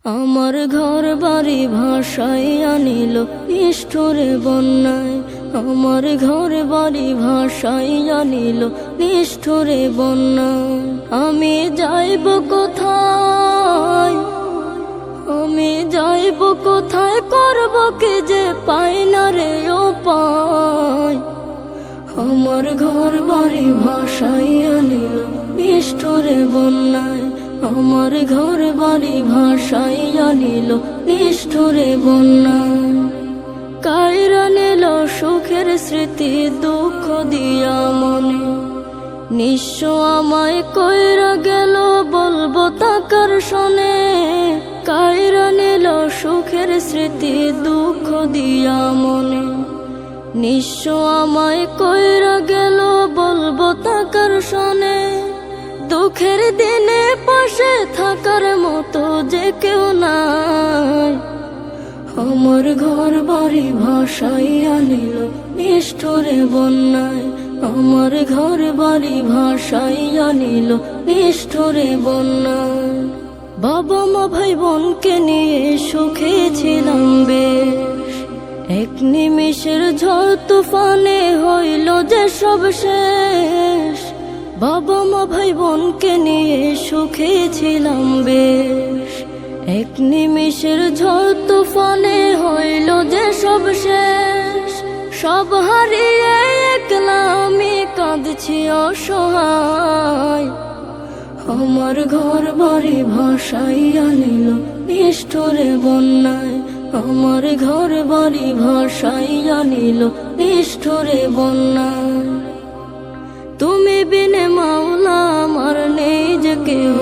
আমার ঘর বাড়ি ভাসাইয়া নিল নিষ্ঠুরে বন্যায়। আমার ঘর বাড়ি ভাসাইয়া নিল নিষ্ঠুরে বন্যায়। আমি যাইব কোথায়, আমি যাইব কোথায়, করব কি যে পাই না রে উপায়। আমার ঘর বাড়ি ভাসাইয়া নিল নিষ্ঠুরে বন্যায়। আমার ঘর বাড়ি ভাসাইয়া নিল নিষ্ঠুরে বন্যায়। কাইরা নিল সুখের স্মৃতি দুঃখ দিয়া মনে, নিঃস্ব আমায় কইরা গেল বলবো তাকার শোনে। কাইরা নিল সুখের স্মৃতি দুঃখ দিয়া মনে, নিঃস্ব আমায় কইরা গেল বলবো তাকার শোনে। দুঃখের দিনে পাশে থাকার মতো যে কেউ নাই। আমার ঘর বাড়ি ভাসাইয়া নিল নিষ্ঠুরে বন্যায়। আমার ঘর বাড়ি ভাসাইয়া নিল নিষ্ঠুরে বন্যায়। বাবা মা ভাই বোনকে নিয়ে সুখে ছিলাম বেশ, এক নিমিষের ঝড় তুফানে হইল যে সব শেষ। বাবা মা ভাই বোনকে নিয়ে সুখে ছিলাম বেশ, এক নিমিষের ঝড় তুফানে হইল যে সব শেষ। সব হারিয়ে একলা আমি কাঁদছি অসহায়। আমার ঘর বাড়ি ভাসাইয়া নিল নিষ্ঠুরে বন্যায়। আমার ঘর বাড়ি ভাসাইয়া নিল নিষ্ঠুরে বন্যায়। তুমি বিনে মাওলা আমার নেই যে কেহ,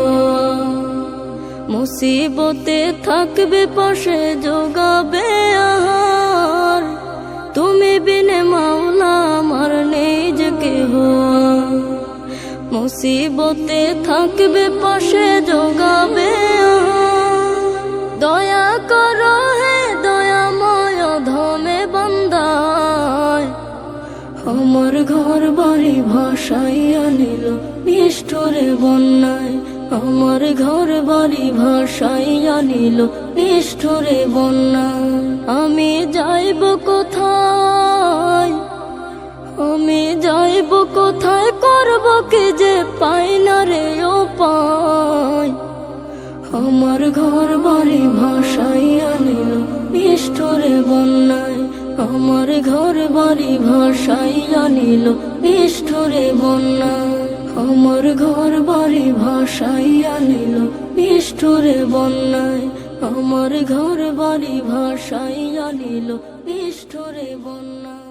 মুসিবতে থাকবে পাশে যোগাবে আহার। তুমি বিনে মাওলা আমার নেই যে কেহ, মুসিবতে থাকবে পাশে যোগাবে আহার। দয়া করো হে দয়াময় ধমে বান্দায়। আমার ঘর বাড়ি ভাসাইয়া নিল নিষ্ঠুরে বন্যায়। আমার ঘর বাড়ি ভাসাইয়া নিল নিষ্ঠুরে বন্যায়। আমি যাইব কোথায়, আমি যাইব কোথায়, করব কি যে পাই না রে উপায়। আমার ঘর বাড়ি ভাসাইয়া নিল নিষ্ঠুরে বন্যায়। আমার ঘর বাড়ি ভাসাইয়া নিল নিষ্ঠুরে বন্যায়। আমার ঘর বাড়ি ভাসাইয়া নিল নিষ্ঠুরে বন্যায়। আমার ঘর বাড়ি ভাসাইয়া নিল নিষ্ঠুরে বন্যায়।